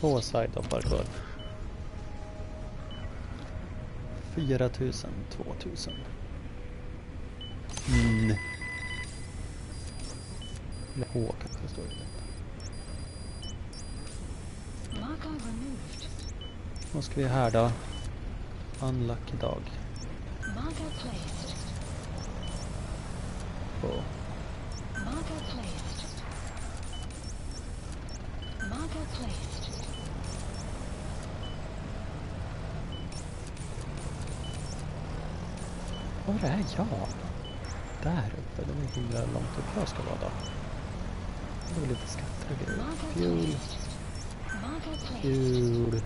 2 side-hoppar kvar. 4000, 2000. Eller H kanske står det. Vad ska vi här då? Unlucky dag. Oh. Var är jag? Där uppe, det var himla långt upp jag ska vara då. Det var lite skatter och grejer. Fuel. Fuel.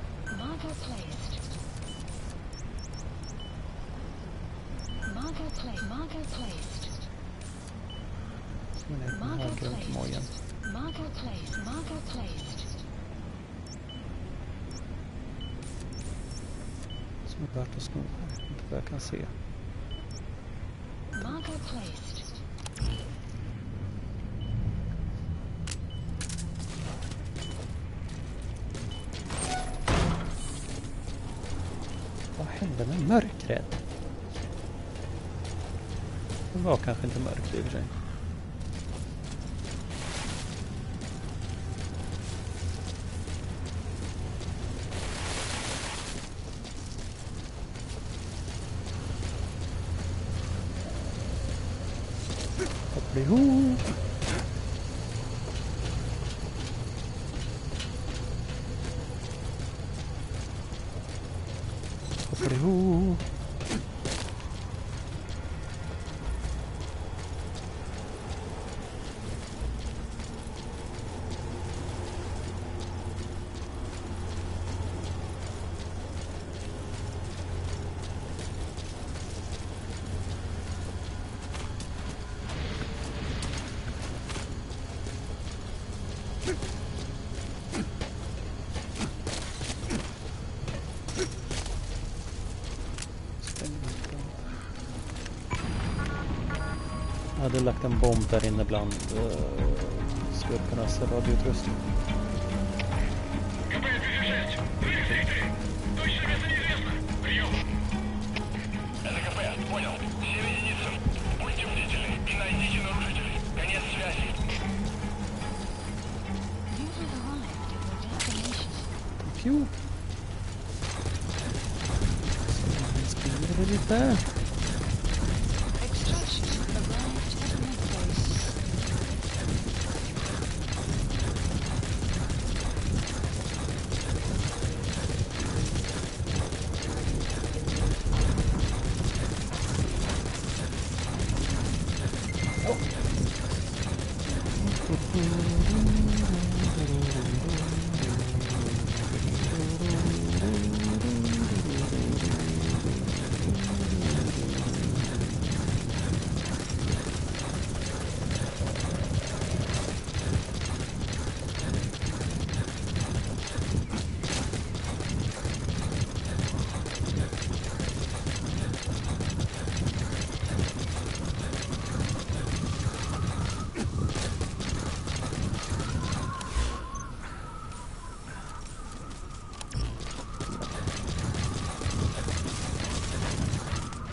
Som är på höger runt mojen. Som är värt att sno här, inte vad jag kan se. Vad hände med mörkret? Det var kanske inte mörkt i och för sig. Hoppeliho! Hoppeliho! Jag hade lagt en bomb där inne bland skurkarnas radioutrustning. Pju! Så springer det lite.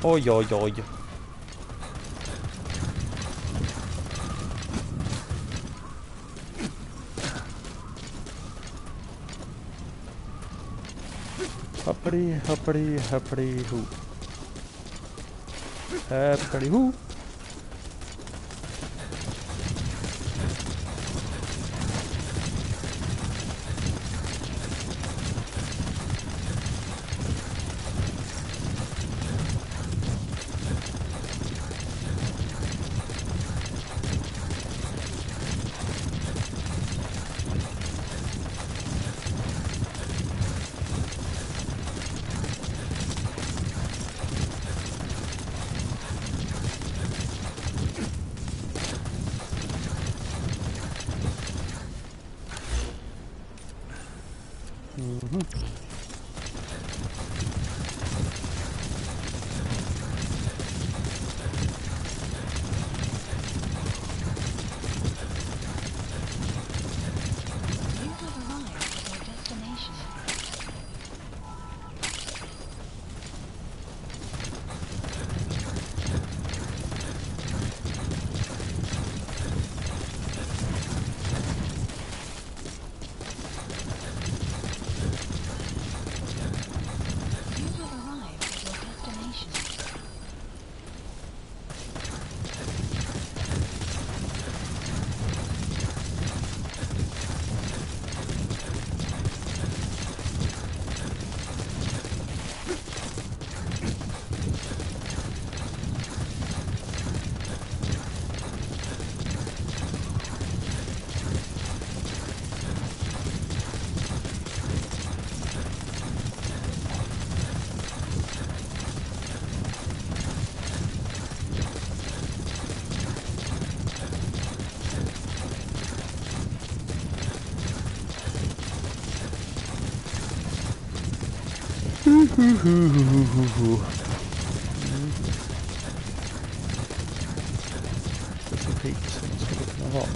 Oj, oj, oj. Hoppity, hoppity, hoppity, hoo. Hoppity, hoo. Det är så pigg som det skulle kunna vara.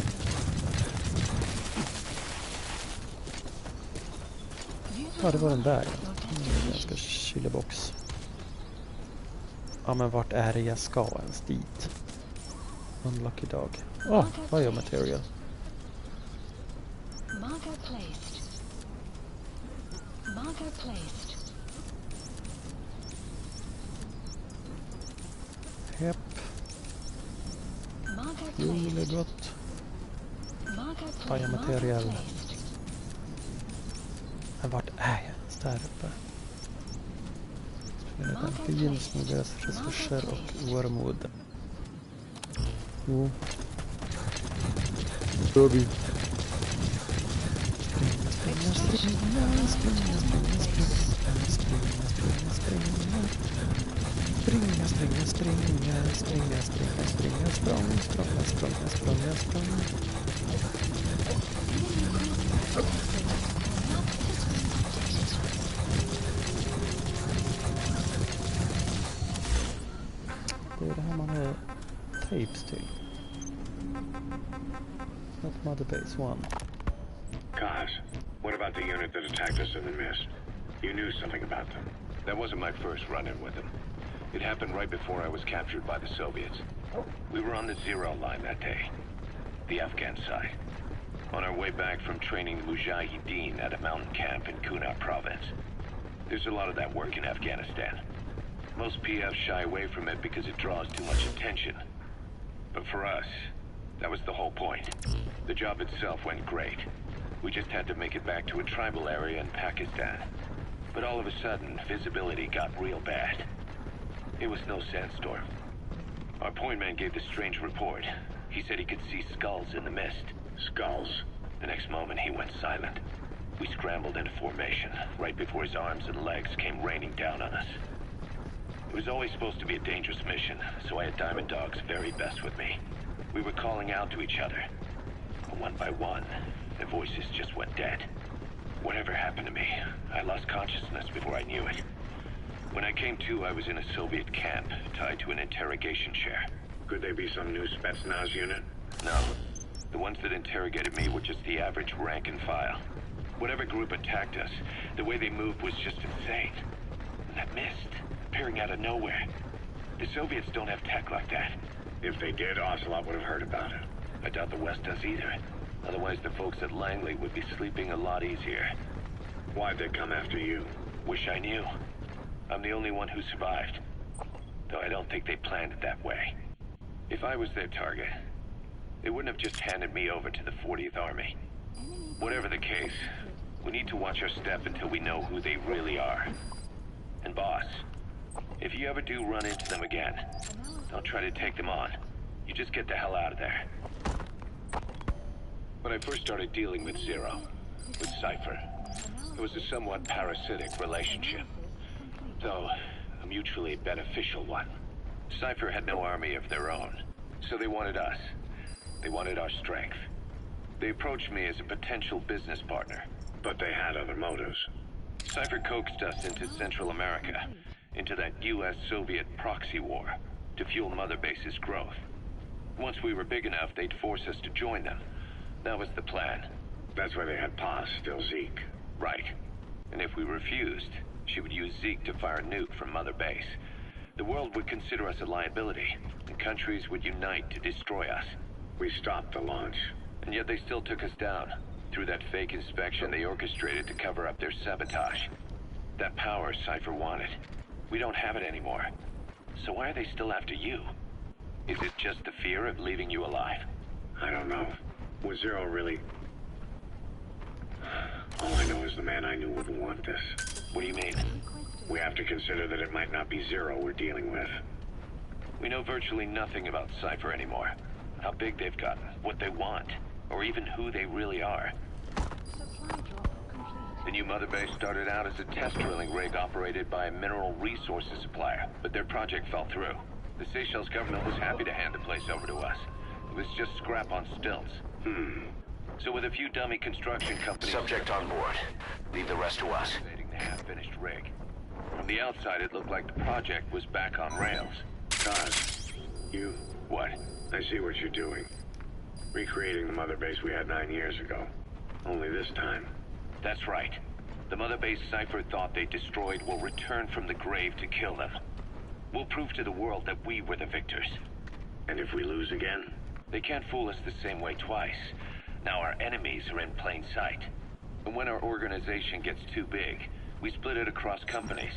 Ja, det var den där. Ganska chillebox. Ja, men vart är det jag ska ens dit? Unlucky dog. Åh, biomaterial. Hepp. Fuel är gott. Biomaterial. Men vart är jag ens där uppe? Spela bensin, smugglas resurser och wormwood. Jo. Då vi. Det är det här man har tapes till. Not Mother Base 1. Kaz, what about the unit that attacked us in the mist? You knew something about them. That wasn't my first run-in with them. It happened right before I was captured by the Soviets. We were on the zero line that day, the Afghan side, on our way back from training the Mujahideen at a mountain camp in Kunar province. There's a lot of that work in Afghanistan. Most PFs shy away from it because it draws too much attention. But for us, that was the whole point. The job itself went great. We just had to make it back to a tribal area in Pakistan. But all of a sudden, visibility got real bad. It was no sandstorm. Our point man gave this strange report. He said he could see skulls in the mist. Skulls? The next moment, he went silent. We scrambled into formation, right before his arms and legs came raining down on us. It was always supposed to be a dangerous mission, so I had Diamond Dog's very best with me. We were calling out to each other. But one by one, the voices just went dead. Whatever happened to me, I lost consciousness before I knew it. When I came to, I was in a Soviet camp, tied to an interrogation chair. Could they be some new Spetsnaz unit? No. The ones that interrogated me were just the average rank and file. Whatever group attacked us, the way they moved was just insane. And that mist, appearing out of nowhere. The Soviets don't have tech like that. If they did, Ocelot would have heard about it. I doubt the West does either. Otherwise, the folks at Langley would be sleeping a lot easier. Why'd they come after you? Wish I knew. I'm the only one who survived. Though I don't think they planned it that way. If I was their target, they wouldn't have just handed me over to the 40th Army. Whatever the case, we need to watch our step until we know who they really are. And boss, if you ever do run into them again, don't try to take them on. You just get the hell out of there. When I first started dealing with Zero, with Cypher, it was a somewhat parasitic relationship. Though, a mutually beneficial one. Cypher had no army of their own, so they wanted us. They wanted our strength. They approached me as a potential business partner. But they had other motives. Cypher coaxed us into Central America, into that US-Soviet proxy war, to fuel Mother Base's growth. Once we were big enough, they'd force us to join them. That was the plan. That's why they had Paz, still Zeke. Right. And if we refused, she would use Zeke to fire a nuke from Mother Base. The world would consider us a liability, and countries would unite to destroy us. We stopped the launch. And yet they still took us down, through that fake inspection they orchestrated to cover up their sabotage. That power Cypher wanted. We don't have it anymore. So why are they still after you? Is it just the fear of leaving you alive? I don't know. Was Zero really... All I know is the man I knew wouldn't want this. What do you mean? We have to consider that it might not be Zero we're dealing with. We know virtually nothing about Cypher anymore. How big they've gotten, what they want, or even who they really are. The new Mother Base started out as a test drilling rig operated by a mineral resources supplier, but their project fell through. The Seychelles government was happy to hand the place over to us. It was just scrap on stilts. So with a few dummy construction companies... Subject on board. Leave the rest to us. ...the half-finished rig. From the outside, it looked like the project was back on rails. Kaz, you... What? I see what you're doing. Recreating the mother base we had 9 years ago. Only this time. That's right. The mother base Cypher thought they destroyed will return from the grave to kill them. We'll prove to the world that we were the victors. And if we lose again? They can't fool us the same way twice. Now our enemies are in plain sight. And when our organization gets too big, we split it across companies.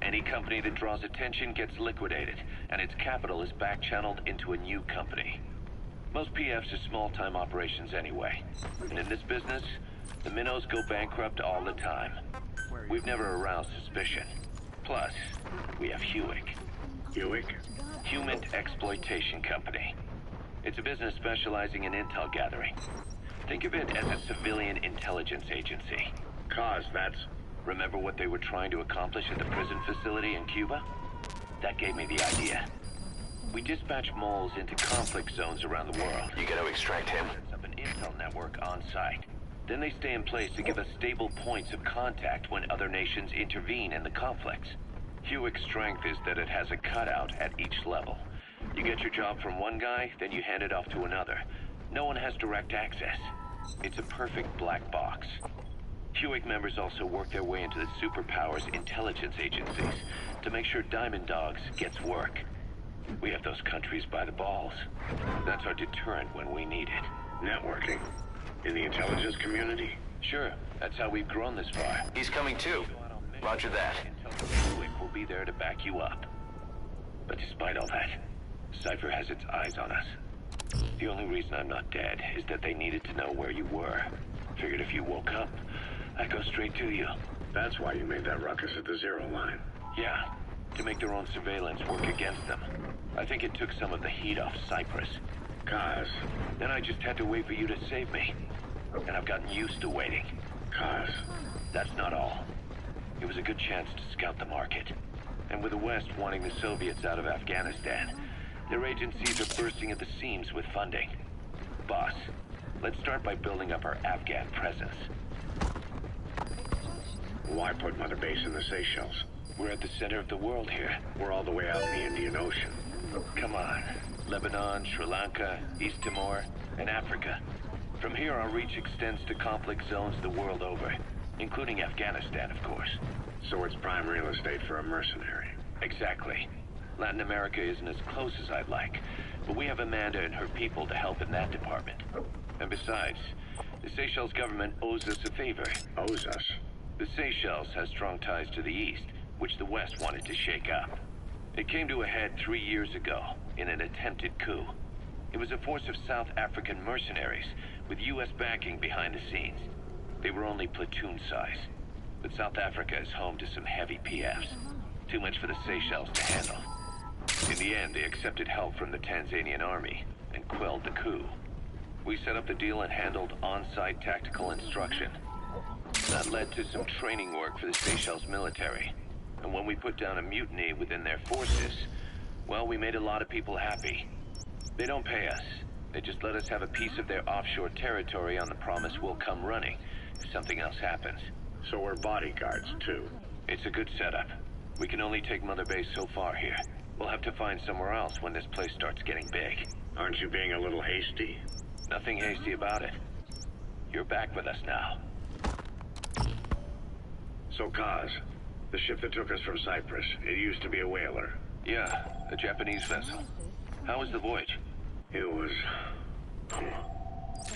Any company that draws attention gets liquidated, and its capital is back-channeled into a new company. Most PFs are small-time operations anyway. And in this business, the minnows go bankrupt all the time. We've never aroused suspicion. Plus, we have Hewick. Hewick? Human Exploitation Company. It's a business specializing in intel gathering. Think of it as a civilian intelligence agency. Kaz, that's... Remember what they were trying to accomplish at the prison facility in Cuba? That gave me the idea. We dispatch moles into conflict zones around the world. You gotta extract him. Set up an intel network on site. Then they stay in place to give us stable points of contact when other nations intervene in the conflicts. Hewick's strength is that it has a cutout at each level. You get your job from one guy, then you hand it off to another. No one has direct access. It's a perfect black box. Hewick members also work their way into the superpowers intelligence agencies to make sure Diamond Dogs gets work. We have those countries by the balls. That's our deterrent when we need it. Networking. In the intelligence community? Sure, that's how we've grown this far. He's coming too. Roger that. Hewick will be there to back you up. But despite all that, Cypher has its eyes on us. The only reason I'm not dead is that they needed to know where you were. Figured if you woke up, I'd go straight to you. That's why you made that ruckus at the zero line. Yeah, to make their own surveillance work against them. I think it took some of the heat off Cyprus. Kaz. Then I just had to wait for you to save me. And I've gotten used to waiting. Kaz. That's not all. It was a good chance to scout the market. And with the West wanting the Soviets out of Afghanistan, their agencies are bursting at the seams with funding. Boss, let's start by building up our Afghan presence. Why put Mother Base in the Seychelles? We're at the center of the world here. We're all the way out in the Indian Ocean. Come on. Lebanon, Sri Lanka, East Timor, and Africa. From here, our reach extends to conflict zones the world over, including Afghanistan, of course. So it's prime real estate for a mercenary. Exactly. Latin America isn't as close as I'd like, but we have Amanda and her people to help in that department. And besides, the Seychelles government owes us a favor. Owes us? The Seychelles has strong ties to the east, which the West wanted to shake up. It came to a head 3 years ago, in an attempted coup. It was a force of South African mercenaries, with U.S. backing behind the scenes. They were only platoon size, but South Africa is home to some heavy PFs. Too much for the Seychelles to handle. In the end, they accepted help from the Tanzanian army, and quelled the coup. We set up the deal and handled on-site tactical instruction. That led to some training work for the Seychelles military. And when we put down a mutiny within their forces, well, we made a lot of people happy. They don't pay us. They just let us have a piece of their offshore territory on the promise we'll come running if something else happens. So we're bodyguards, too. It's a good setup. We can only take Mother Base so far here. We'll have to find somewhere else when this place starts getting big. Aren't you being a little hasty? Nothing hasty about it. You're back with us now. So, Kaz, the ship that took us from Cyprus, it used to be a whaler. Yeah, a Japanese vessel. How was the voyage? It was...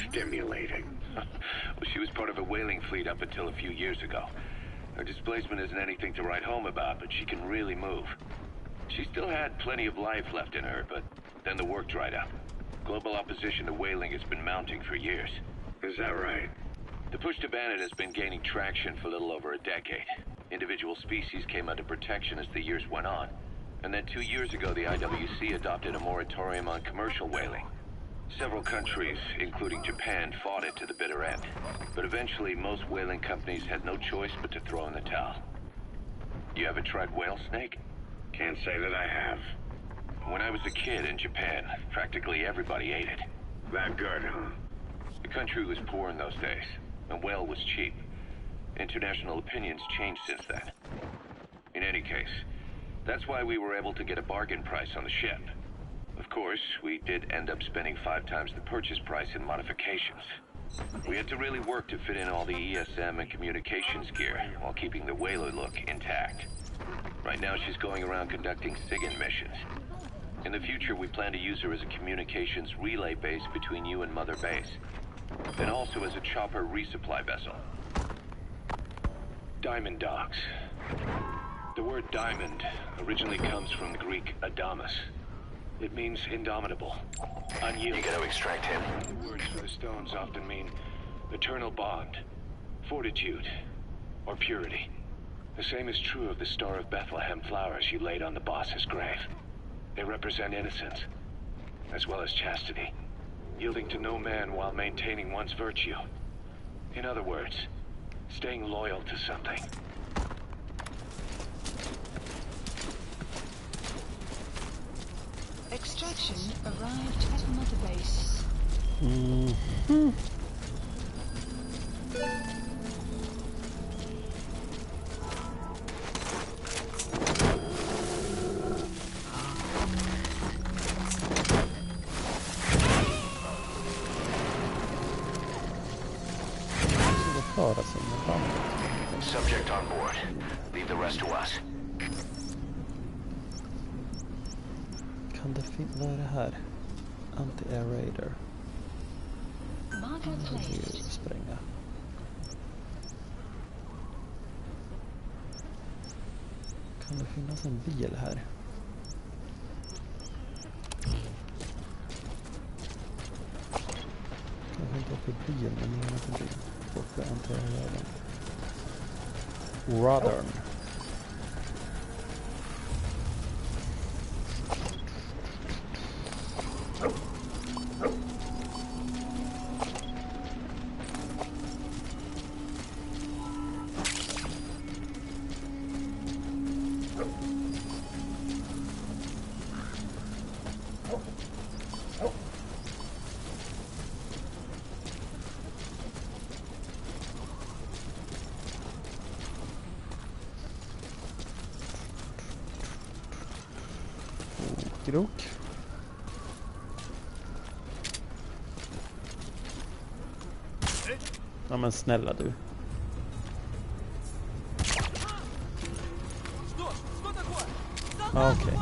stimulating. Well, she was part of a whaling fleet up until a few years ago. Her displacement isn't anything to write home about, but she can really move. She still had plenty of life left in her, but then the work dried up. Global opposition to whaling has been mounting for years. Is that right? The push to ban it has been gaining traction for a little over a decade. Individual species came under protection as the years went on. And then 2 years ago, the IWC adopted a moratorium on commercial whaling. Several countries, including Japan, fought it to the bitter end. But eventually, most whaling companies had no choice but to throw in the towel. You ever tried whale snake? Can't say that I have. When I was a kid in Japan, practically everybody ate it. That good, huh? The country was poor in those days, and whale was cheap. International opinions changed since then. In any case, that's why we were able to get a bargain price on the ship. Of course, we did end up spending 5 times the purchase price in modifications. We had to really work to fit in all the ESM and communications gear while keeping the whaler look intact. Right now she's going around conducting SIGINT missions. In the future, we plan to use her as a communications relay base between you and Mother Base, and also as a chopper resupply vessel. Diamond dogs. The word diamond originally comes from the Greek adamas. It means indomitable, unyielding. You gotta extract him. The words for the stones often mean eternal bond, fortitude, or purity. The same is true of the Star of Bethlehem flowers you laid on the boss's grave. They represent innocence, as well as chastity, yielding to no man while maintaining one's virtue. In other words, staying loyal to something. Extraction arrived at Mother Base. Subject on board. Leave the rest to us. Kan det vad är det här? Anti-air radar. Spränga. Kan det finnas en bil här? Kanske inte åker bil, men ingen åker bil. Åker anti-air radar. Radarn. Grok. Ja men snälla du. Okej.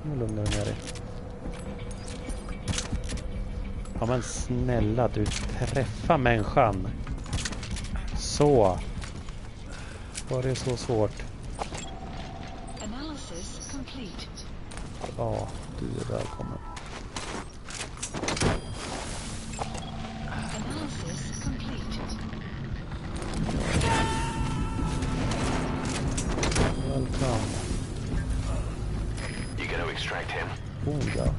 Nu lugnar du ner dig. Ja men snälla du, träffa människan. Så. Var det så svårt? Analysis complete. Ja, du är välkommen. Analysis complete. Welcome. You gotta extract him. Oh ja.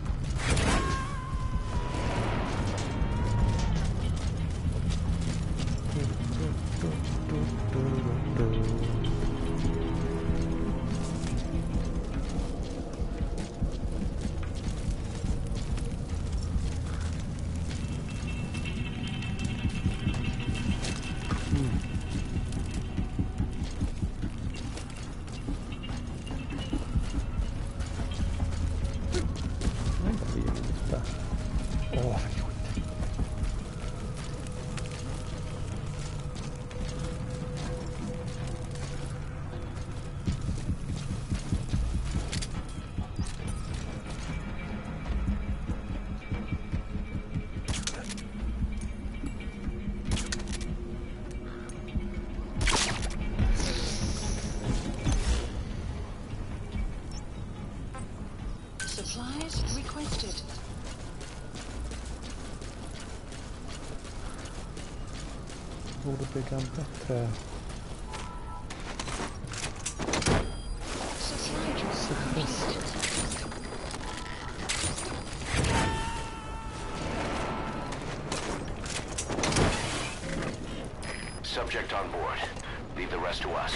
Supplies requested. Borde bygga en bättre Subject on board. Leave the rest to us.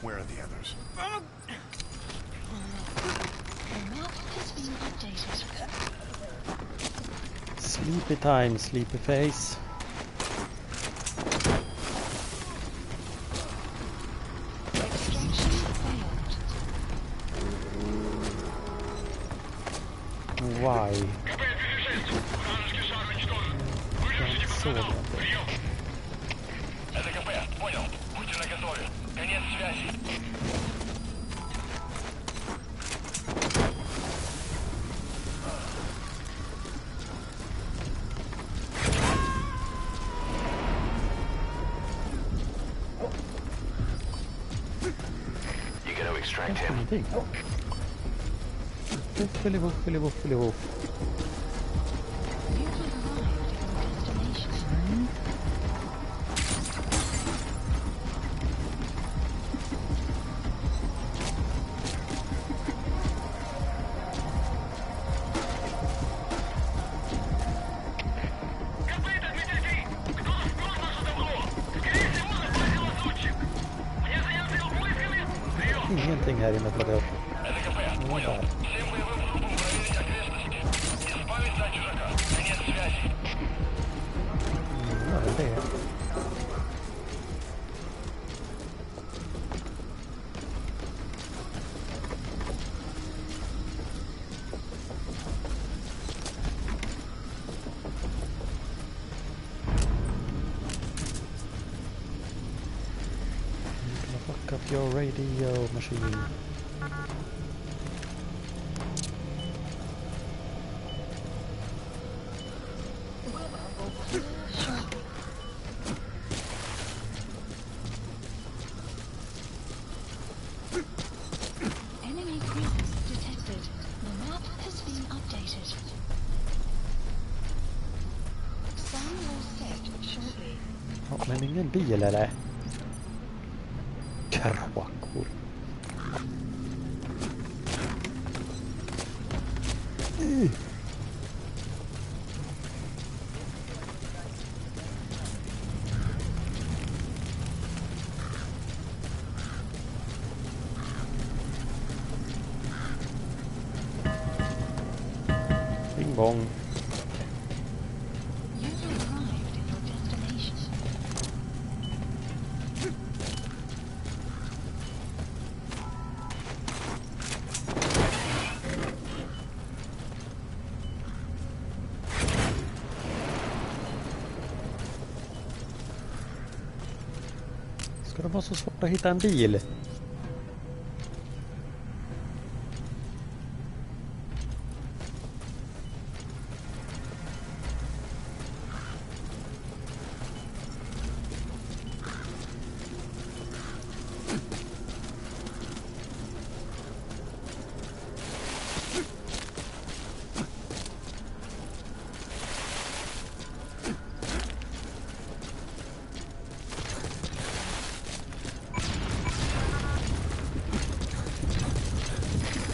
Where are the others? The map has been updated. Sleepy time, sleepy face. Extraction failed. Why? Jag såg inte. Это КП, понял. Будьте наготове. Конец связи. You gotta extract him. Ingenting. Wuffeli wuffeli wuffeli wuff. You have arrived at your destination. Ingenting här inne plockar upp. Это КП, понял. Всем боевым группам проверить окрестности. Избавиться от чужака. Конец связи. Ja, det är det. Fuck up your radio machine. Enemy presence detected. The map has been updated. Sun will set shortly. Ja, men ingen bil eller? Kråkor. Bing bong. You have arrived at your destination. Ska det vara så svårt att hitta en bil?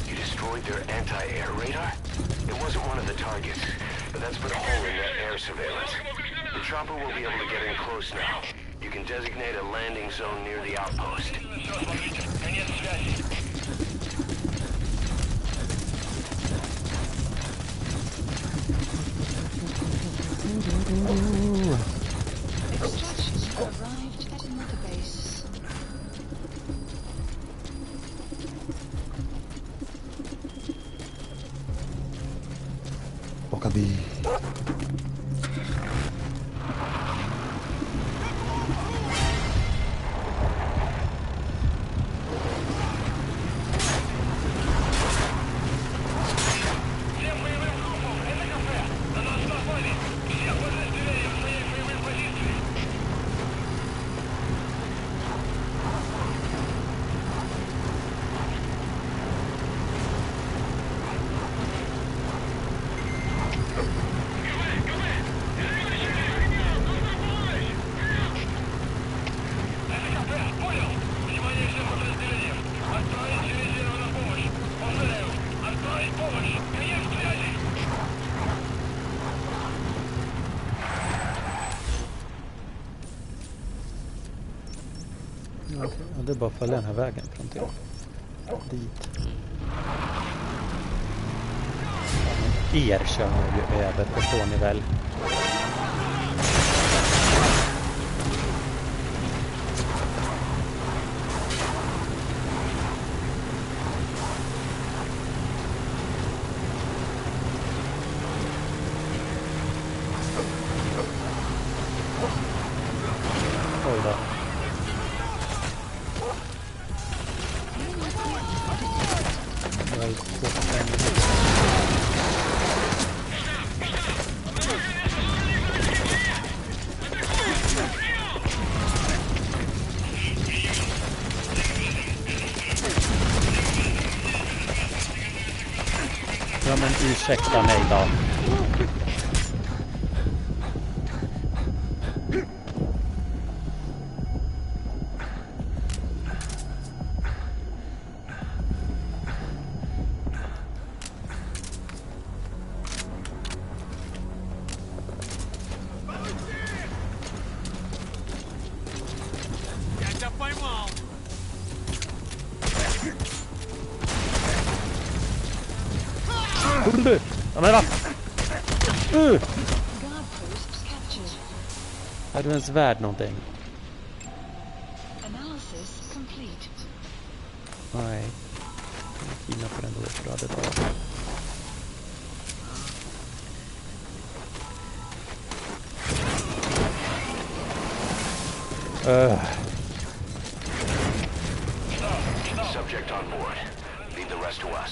You destroyed their anti-air radar? It wasn't one of the targets, but that's put a hole in their air surveillance. The chopper will be able to get in close now. You can designate a landing zone near the outpost. Extraction arrived at another base. Åka bil. det är bara att följa den här vägen fram till dit. Er kör ni ju över, förstår ni väl? Oj då. Jag är på ja men ursäkta mig då. Ja men va? Guard posts captured. Är du ens värd någonting? Analysis complete. Nej. Jag kidnappar ändå för att det var. Subject on board. Leave the rest to us.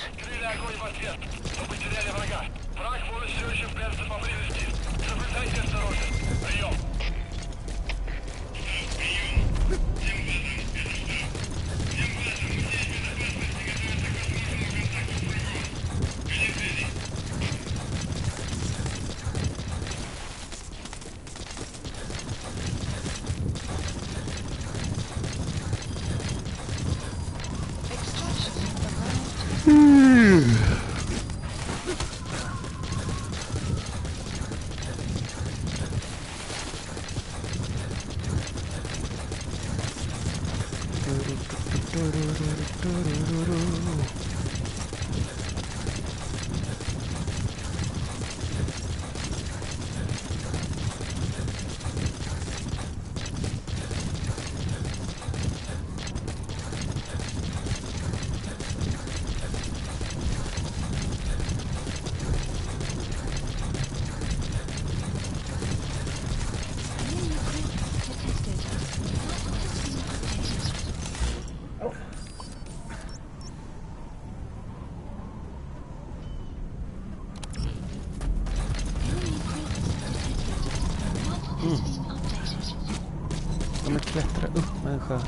De är klättra upp människa.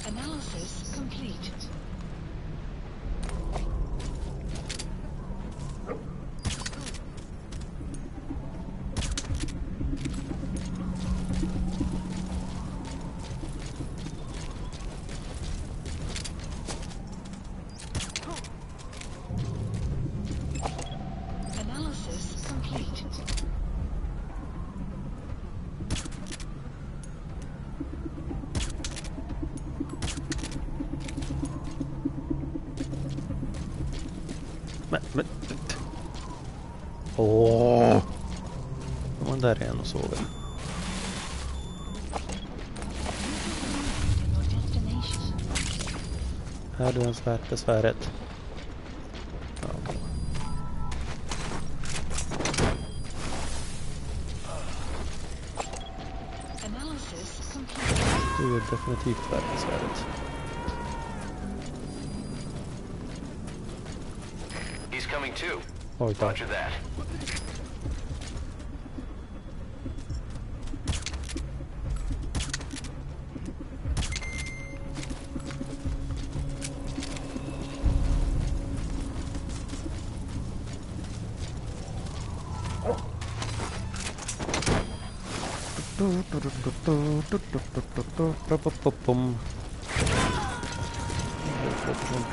Analysis complete. Analysis complete. Men. Åh. Man där är en och sover. Your destination. Är du ens värt besväret? Ja, okej. Analysis complete. Du är definitivt värt besväret. He's coming too. Oj då. Roger that.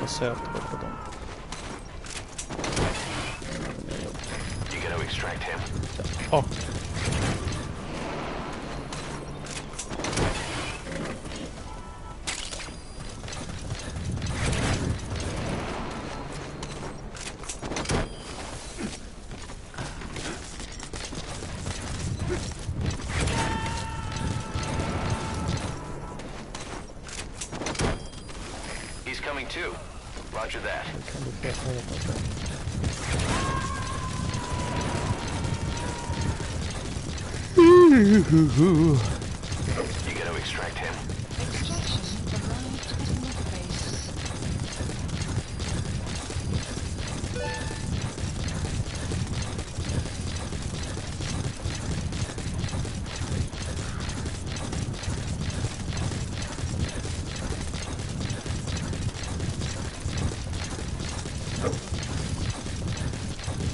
Söt på dem. Åh. He's coming too. Roger that. Kan du peka på det? You gotta extract him. Extraction arrived at another base.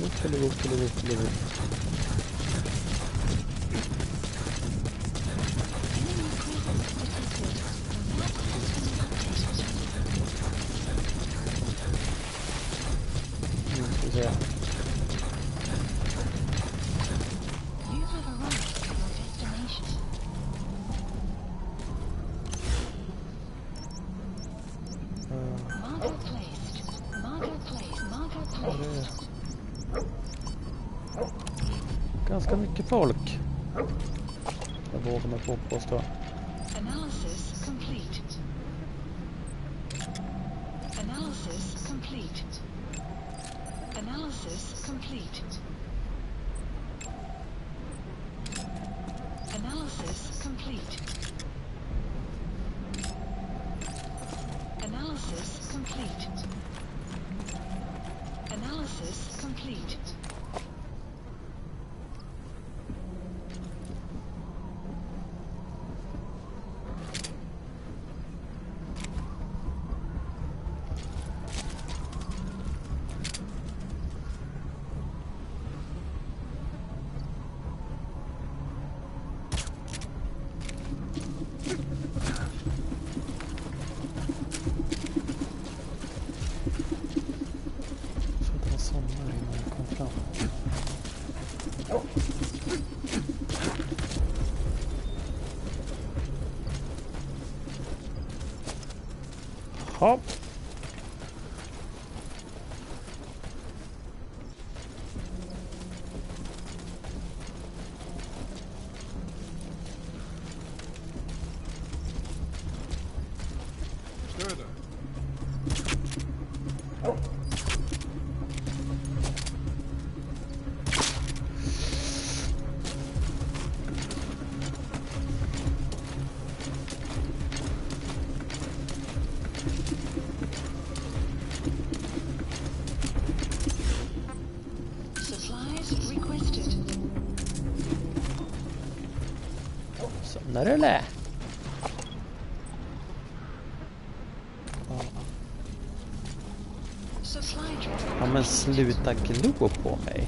Upp eller upp eller upp eller upp. You have arrived at your destination. Marker placed. Marker placed. Marker placed. Ganska mycket folk. Jag vågar mig på påstå. Analysis complete. Analysis complete. Analysis complete. Analysis complete. Analysis complete. Analysis complete. Så att jag somnar innan jag kom fram. Hopp. Supplies requested. Somnar du eller? Supply drop. Ja men sluta glo på mig.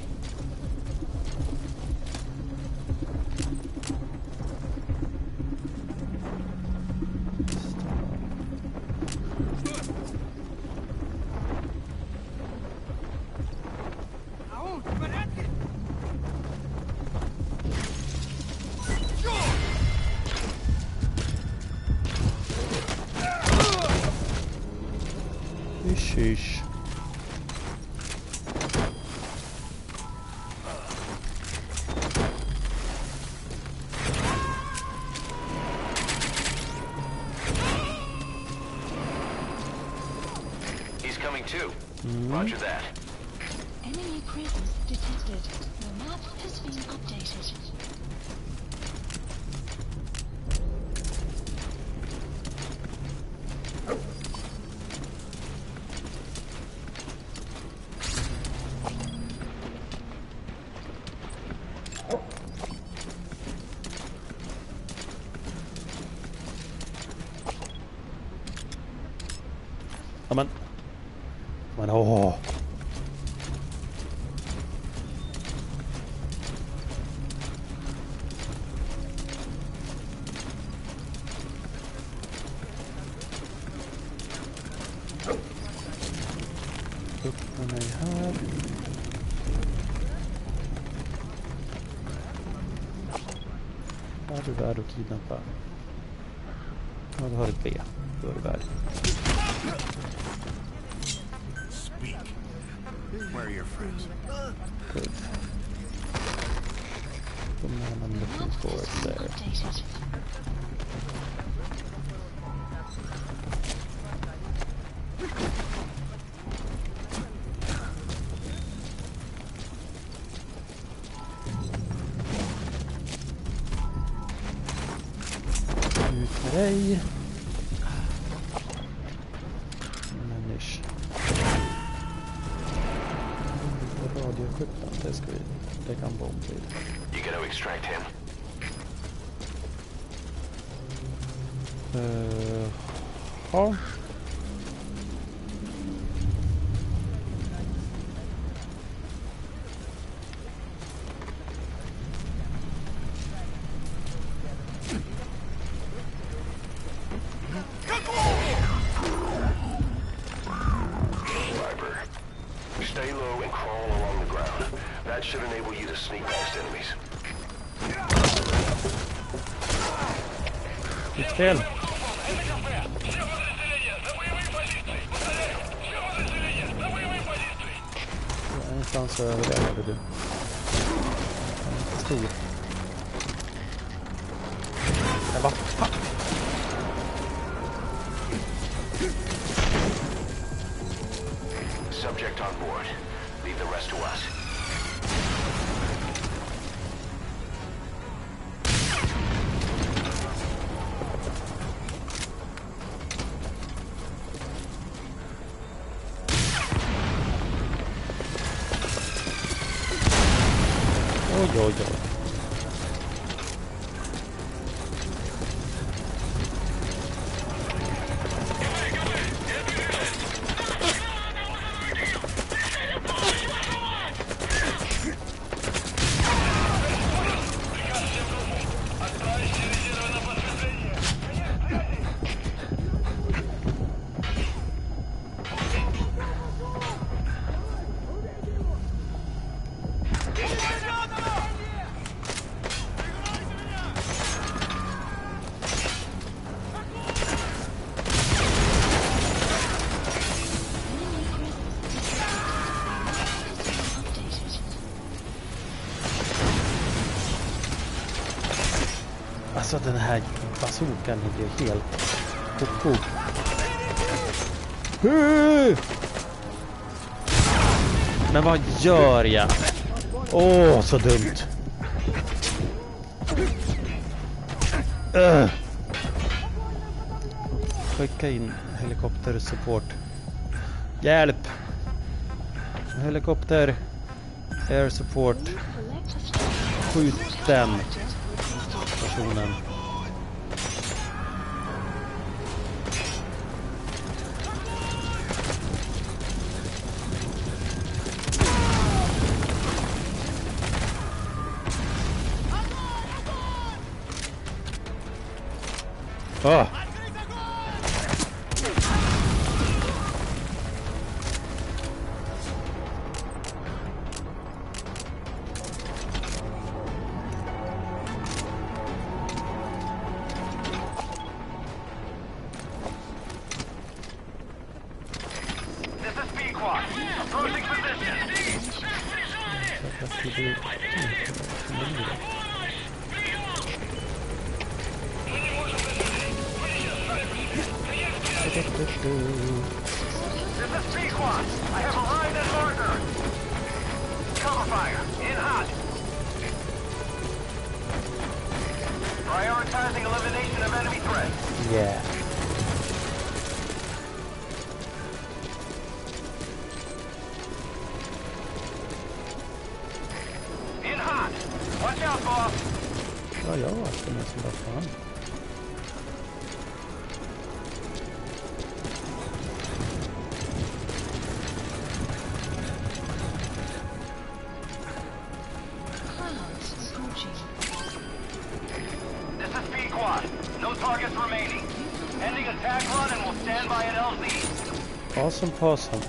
Ish, ish. He's coming too. Roger that. Enemy presence detected. The map has been updated. Ja men åh. Upp med mig här. du värd att kidnappa? Ja, du har ett B. Då är du värd. Speak. Where are your friends? Good. The man I'm looking for is there. Updated. Ut med dig. Människ. Radioskjuttan, det ska vi lägga en bomb till. You gotta extract him. Ja. Stay low and crawl along the ground. That should enable you to sneak past enemies. Mitt fel. Någonstans överlevde du. Stor. Jag bara... Subject on board. Leave the rest to us. Oj, oj, oj. Alltså den här bazookan är ju helt koko. Men vad gör jag? Åh, så dumt. Skicka in helikoptersupport. Hjälp! Helikopter. Air support. Skjut den personen. Ah. Prioritizing elimination of enemy threats. Yeah. In hot. Watch out, boss. Ja, jag var som en sån där fan. This is Pequod. No targets remaining. Ending attack run and we'll stand by at LZ. Awesome possum.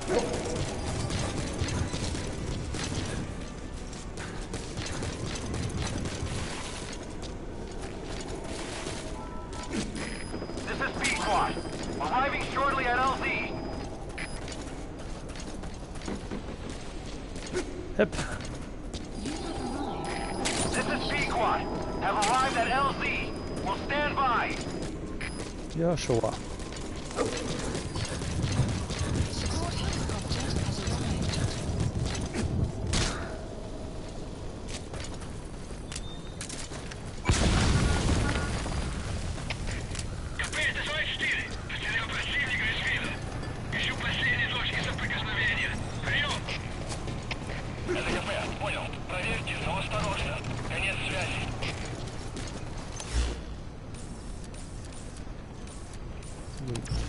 Hepp. This is Pequot. Have arrived at LZ. We'll stand by. Gör så. Support helicopter has arrived.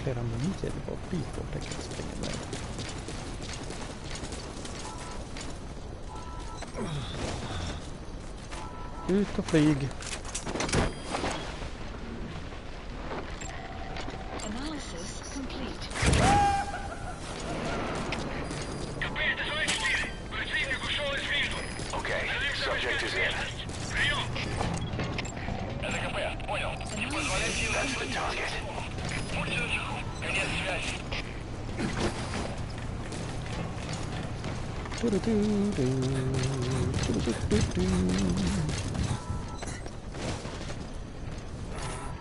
Flera minuter bort dit och det kan springa med. Ut och flyg. Analysis complete. Okay, subject is in. That's the target.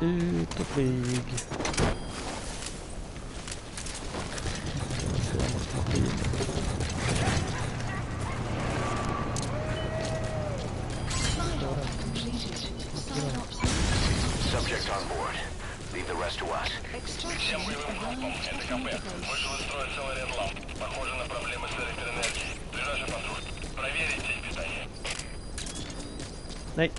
Ut och flyg. Subject on board. Leave the rest to us. Extraction arrived from the base. Nej.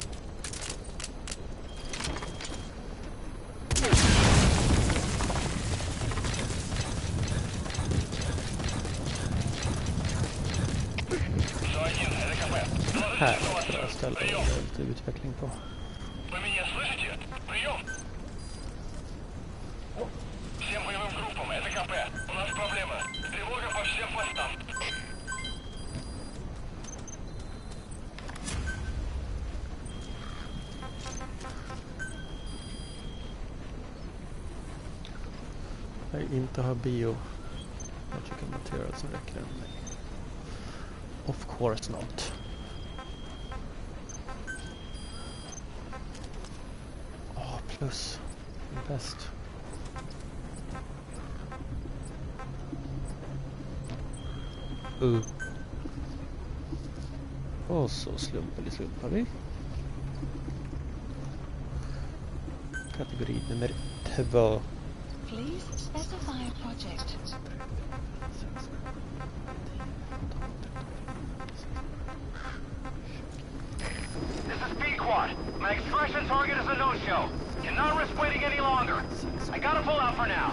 Här ska jag ställa lite utveckling på. Jag inte har bio. Jag tycker material som räcker än. Of course not. Plus. Bäst. Och så slumpar vi. Kategori nummer 2. Please specify project. This is Pequot. My extraction target is a no-show. Cannot risk waiting any longer. I gotta pull out for now.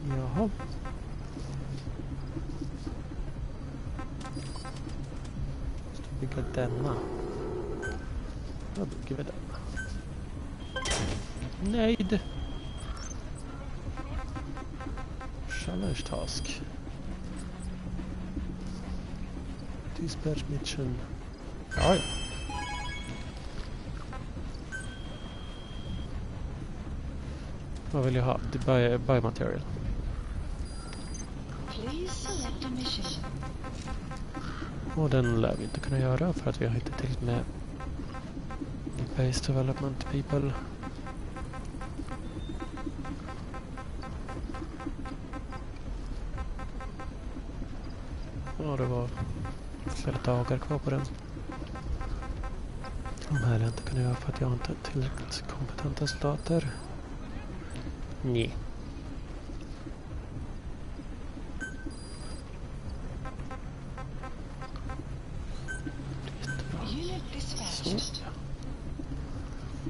Jaha. Måste bygga denna. Då bygger vi denna. Nöjd. Challenge task. Dispatch mission. Ja. Vad vill jag ha? Buy material. Please select a mission. Och den lär vi inte kunna göra för att vi har inte till med base development people. Ja, det var flera dagar kvar på den. De här har jag inte kunnat göra för att jag inte har tillräckligt kompetenta soldater. Nej.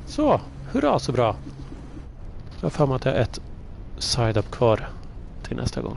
Så, hurra så bra. Jag har för mig att jag har ett side-up kvar till nästa gång.